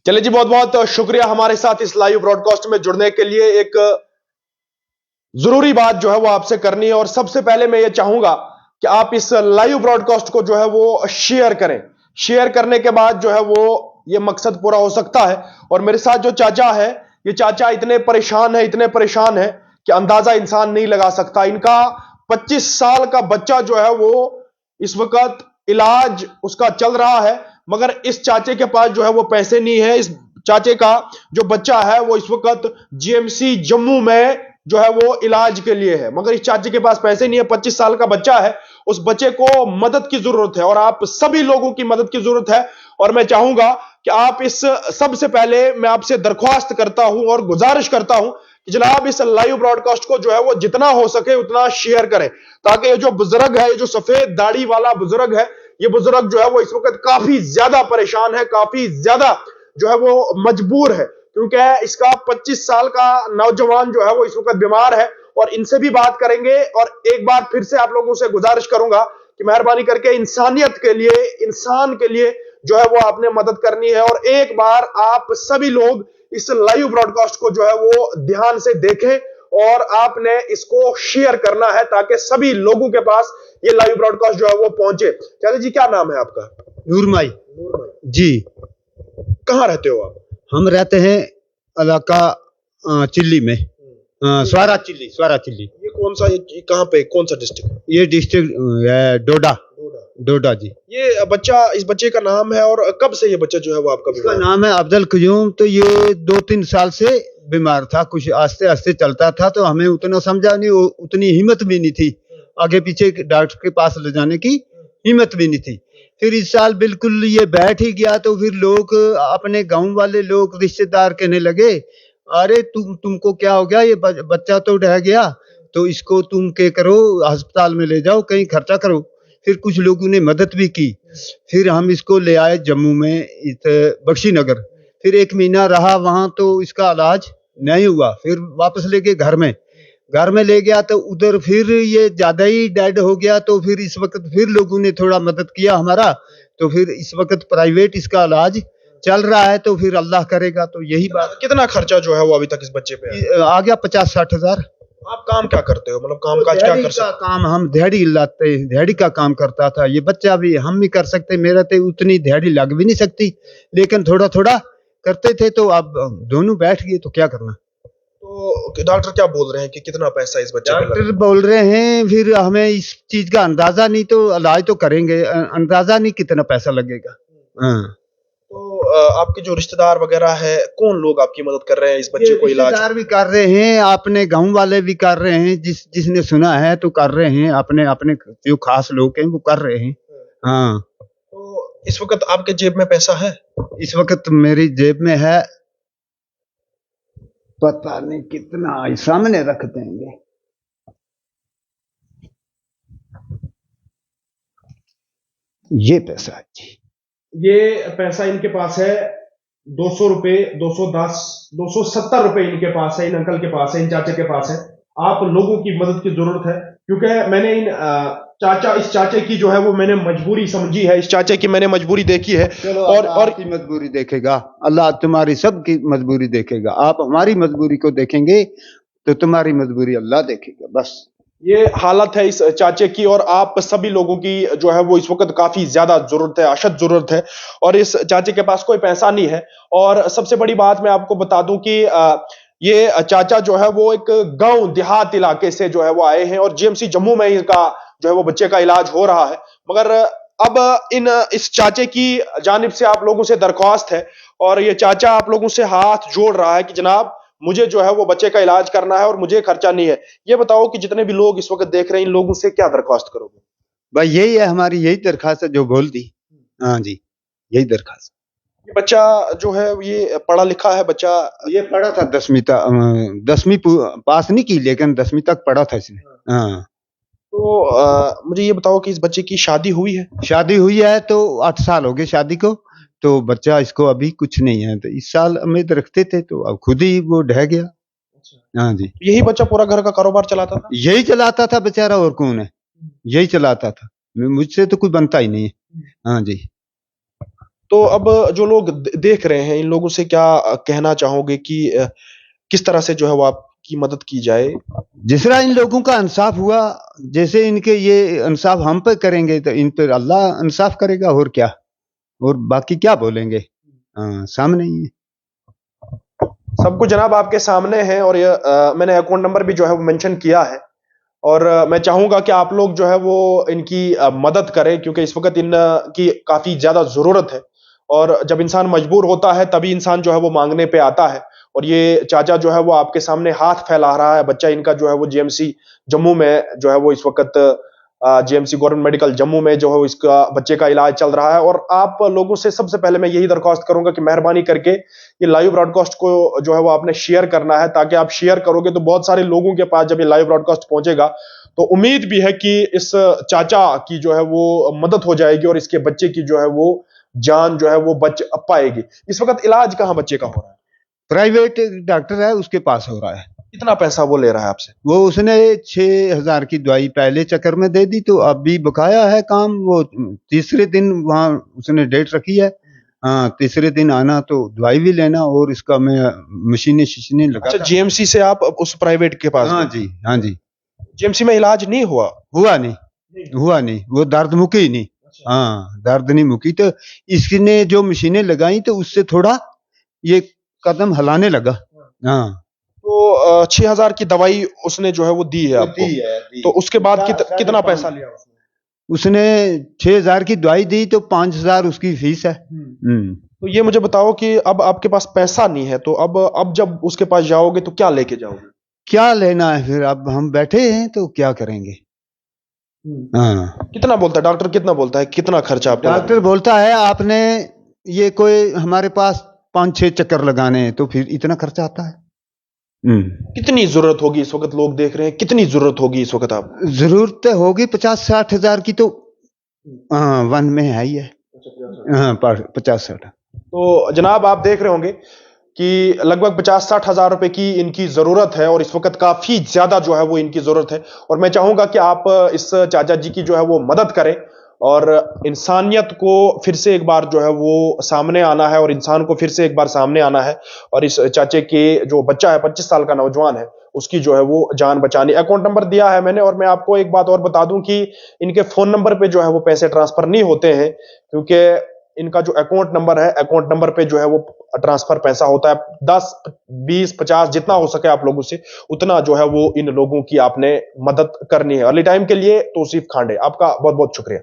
चलिए जी, बहुत बहुत शुक्रिया हमारे साथ इस लाइव ब्रॉडकास्ट में जुड़ने के लिए। एक जरूरी बात जो है वो आपसे करनी है और सबसे पहले मैं ये चाहूंगा कि आप इस लाइव ब्रॉडकास्ट को जो है वो शेयर करें। शेयर करने के बाद जो है वो ये मकसद पूरा हो सकता है। और मेरे साथ जो चाचा है, ये चाचा इतने परेशान है, इतने परेशान है कि अंदाजा इंसान नहीं लगा सकता। इनका 25 साल का बच्चा जो है वो इस वक्त इलाज उसका चल रहा है, मगर इस चाचे के पास जो है वो पैसे नहीं है। इस चाचे का जो बच्चा है वो इस वक्त जीएमसी जम्मू में जो है वो इलाज के लिए है, मगर इस चाचे के पास पैसे नहीं है। 25 साल का बच्चा है, उस बच्चे को मदद की जरूरत है और आप सभी लोगों की मदद की जरूरत है। और मैं चाहूंगा कि आप इस सबसे पहले मैं आपसे दरख्वास्त करता हूं और गुजारिश करता हूं कि जनाब इस लाइव ब्रॉडकास्ट को जो है वो जितना हो सके उतना शेयर करें, ताकि ये जो बुजुर्ग है, ये जो सफेद दाढ़ी वाला बुजुर्ग है, ये बुजुर्ग जो है वो इस वक्त काफी ज्यादा परेशान है, काफी ज्यादा जो है वो मजबूर है, क्योंकि इसका 25 साल का नौजवान जो है वो इस वक्त बीमार है। और इनसे भी बात करेंगे और एक बार फिर से आप लोगों से गुजारिश करूंगा कि मेहरबानी करके इंसानियत के लिए, इंसान के लिए जो है वो आपने मदद करनी है। और एक बार आप सभी लोग इस लाइव ब्रॉडकास्ट को जो है वो ध्यान से देखें और आपने इसको शेयर करना है ताकि सभी लोगों के पास ये लाइव ब्रॉडकास्ट जो है वो पहुंचे। चलिए जी, क्या नाम है आपका? नूरमाई नूरमाई जी। कहाँ रहते हो आप? हम रहते हैं इलाका चिल्ली में, स्वारा चिल्ली। ये कौन सा, ये कहाँ पे, कौन सा डिस्ट्रिक्ट है? ये डिस्ट्रिक्ट डोडा डोडा जी। ये बच्चा, इस बच्चे का नाम है और कब से ये बच्चा जो है वो आपका इसका बीमार? नाम है अब्दुल कयूम। तो ये 2-3 साल से बीमार था, कुछ आस्ते आस्ते चलता था, तो हमें उतना समझा नहीं, उतनी हिम्मत भी नहीं थी, आगे पीछे डॉक्टर के पास ले जाने की हिम्मत भी नहीं थी। फिर इस साल बिल्कुल ये बैठ ही गया, तो फिर लोग, अपने गांव वाले लोग, रिश्तेदार कहने लगे, अरे तुमको क्या हो गया, ये बच्चा तो ढह गया, तो इसको तुम क्या करो, अस्पताल में ले जाओ, कहीं खर्चा करो। फिर कुछ लोगों ने मदद भी की। फिर हम इसको ले आए जम्मू में, बख्शी नगर। फिर 1 महीना रहा वहां, तो इसका इलाज नहीं हुआ। फिर वापस लेके घर में ले गया, तो उधर फिर ये ज्यादा ही डेड हो गया। तो फिर इस वक्त फिर लोगों ने थोड़ा मदद किया हमारा, तो फिर इस वक्त प्राइवेट इसका इलाज चल रहा है। तो फिर अल्लाह करेगा। तो यही बात। कितना खर्चा जो है वो अभी तक इस बच्चे पे आ गया 50-60 हजार। आप काम क्या करते हो, मतलब काम काज क्या कर सकते? काम हम दिहाड़ी लाते, दिहाड़ी का काम करता था। ये बच्चा भी हम भी कर सकते, मेरा तो उतनी दिहाड़ी लग भी नहीं सकती, लेकिन थोड़ा थोड़ा करते थे। तो अब दोनों बैठ गए, तो क्या करना। तो डॉक्टर क्या बोल रहे हैं कि कितना पैसा इस बच्चे पे डॉक्टर बोल रहे हैं, फिर हमें इस चीज का अंदाजा नहीं, तो इलाज तो करेंगे, अंदाजा नहीं कितना पैसा लगेगा। हाँ। तो आपके जो रिश्तेदार वगैरह है, कौन लोग आपकी मदद कर रहे हैं इस बच्चे को इलाज? रिश्तेदार भी कर रहे हैं, अपने गांव वाले भी कर रहे हैं, जिसने सुना है तो कर रहे हैं, अपने अपने जो खास लोग हैं वो कर रहे हैं। हाँ। तो इस वक्त आपके जेब में पैसा है? इस वक्त मेरी जेब में है, पता नहीं कितना, सामने रख देंगे। ये पैसा है जी। ये पैसा इनके पास है 200 रुपए, 210, 270 रुपए इनके पास है, इन अंकल के पास है, इन चाचे के पास है। आप लोगों की मदद की जरूरत है, क्योंकि मैंने इस चाचे की जो है वो मैंने मजबूरी समझी है, इस चाचे की मैंने मजबूरी देखी है। और की मजबूरी देखेगा अल्लाह, तुम्हारी सबकी मजबूरी देखेगा। आप हमारी मजबूरी को देखेंगे तो तुम्हारी मजबूरी अल्लाह देखेगा। बस ये हालत है इस चाचे की, और आप सभी लोगों की जो है वो इस वक्त काफी ज्यादा जरूरत है, अशद जरूरत है। और इस चाचे के पास कोई पैसा नहीं है। और सबसे बड़ी बात मैं आपको बता दूं कि ये चाचा जो है वो एक गांव देहात इलाके से जो है वो आए हैं और जीएमसी जम्मू में इनका जो है वो बच्चे का इलाज हो रहा है। मगर अब इस चाचे की जानिब से आप लोगों से दरख्वास्त है, और ये चाचा आप लोगों से हाथ जोड़ रहा है कि जनाब मुझे जो है वो बच्चे का इलाज करना है और मुझे खर्चा नहीं है। ये बताओ कि जितने भी लोग इस वक्त देख रहे हैं, इन लोगों से क्या दरख्वास्त करोगे? भाई यही है हमारी, यही दरखास्त है जो बोल दी। हाँ जी, यही दरखास्त। ये बच्चा जो है ये पढ़ा लिखा है बच्चा? ये पढ़ा था 10वीं तक, 10वीं पास नहीं की, लेकिन 10वीं तक पढ़ा था इसने। हाँ। तो मुझे ये बताओ कि इस बच्चे की शादी हुई है? शादी हुई है, तो 8 साल हो गए शादी को। तो बच्चा इसको अभी कुछ नहीं है, तो इस साल उम्मीद रखते थे, तो अब खुद ही वो ढह गया। हाँ जी। यही बच्चा पूरा घर का कारोबार चलाता था? यही चलाता था बेचारा, और कौन है, यही चलाता था, मुझसे तो कोई बनता ही नहीं है। हाँ जी। तो अब जो लोग देख रहे हैं इन लोगों से क्या कहना चाहोगे कि किस तरह से जो है वो आपकी मदद की जाए? जिस तरह इन लोगों का इंसाफ हुआ, जैसे इनके ये इंसाफ हम पे करेंगे तो इन पर अल्लाह इंसाफ करेगा, और क्या, और बाकी क्या बोलेंगे। हाँ, सामने ही है। सब कुछ जनाब आपके सामने है और ये मैंने अकाउंट नंबर भी जो है वो मेंशन किया है और मैं चाहूंगा कि आप लोग जो है वो इनकी मदद करें क्योंकि इस वक्त इन की काफी ज्यादा जरूरत है और जब इंसान मजबूर होता है तभी इंसान जो है वो मांगने पे आता है और ये चाचा जो है वो आपके सामने हाथ फैला रहा है। बच्चा इनका जो है वो जीएमसी जम्मू में जो है वो इस वक्त जीएमसी गवर्नमेंट मेडिकल जम्मू में जो है इसका बच्चे का इलाज चल रहा है और आप लोगों से सबसे पहले मैं यही दरख्वास्त करूंगा कि मेहरबानी करके ये लाइव ब्रॉडकास्ट को जो है वो आपने शेयर करना है ताकि आप शेयर करोगे तो बहुत सारे लोगों के पास जब ये लाइव ब्रॉडकास्ट पहुंचेगा तो उम्मीद भी है कि इस चाचा की जो है वो मदद हो जाएगी और इसके बच्चे की जो है वो जान जो है वो बच पाएगी। इस वक्त इलाज कहाँ बच्चे का हो रहा है? प्राइवेट डॉक्टर है, उसके पास हो रहा है। कितना पैसा वो ले रहा है आपसे? वो उसने 6,000 की दवाई पहले चक्कर में दे दी, तो अब भी बकाया है काम। वो तीसरे दिन वहाँ उसने डेट रखी है, हाँ, तीसरे दिन आना तो दवाई भी लेना और इसका मैं मशीनें लगा। अच्छा, जीएमसी से आप उस प्राइवेट के पास? हाँ जी, हाँ जी। जीएमसी में इलाज नहीं हुआ? हुआ नहीं, वो दर्द मुकी ही नहीं। हाँ, दर्द नहीं मुकी, तो इसने जो मशीनें लगाई तो उससे थोड़ा ये कदम हिलाने लगा। हाँ, तो 6,000 की दवाई उसने जो है वो दी है आपको? दी। तो उसके बाद कितना पैसा लिया उसने? उसने 6,000 की दवाई दी तो 5,000 उसकी फीस है। तो ये मुझे बताओ कि अब आपके पास पैसा नहीं है तो अब जब उसके पास जाओगे तो क्या लेके जाओगे? क्या लेना है फिर, अब हम बैठे हैं तो क्या करेंगे। हाँ, कितना बोलता है डॉक्टर, कितना बोलता है, कितना खर्चा आपका? डॉक्टर बोलता है आपने ये कोई हमारे पास 5-6 चक्कर लगाने हैं तो फिर इतना खर्चा आता है। कितनी जरूरत होगी इस वक्त, लोग देख रहे हैं, कितनी जरूरत होगी इस वक्त? आप जरूरत होगी 50-60 हजार की तो हाँ, वन में है ही है। हाँ, 50-60। तो जनाब आप देख रहे होंगे कि लगभग 50-60 हजार रुपए की इनकी जरूरत है और इस वक्त काफी ज्यादा जो है वो इनकी जरूरत है और मैं चाहूंगा कि आप इस चाचा जी की जो है वो मदद करें और इंसानियत को फिर से एक बार जो है वो सामने आना है और इंसान को फिर से एक बार सामने आना है और इस चाचे के जो बच्चा है 25 साल का नौजवान है उसकी जो है वो जान बचानी। अकाउंट नंबर दिया है मैंने और मैं आपको एक बात और बता दूं कि इनके फोन नंबर पे जो है वो पैसे ट्रांसफर नहीं होते हैं क्योंकि इनका जो अकाउंट नंबर है, अकाउंट नंबर पे जो है वो ट्रांसफर पैसा होता है। 10, 20, 50 जितना हो सके आप लोगों से उतना जो है वो इन लोगों की आपने मदद करनी है। अर्ली टाइम के लिए तौसीफ खांडे, आपका बहुत बहुत शुक्रिया।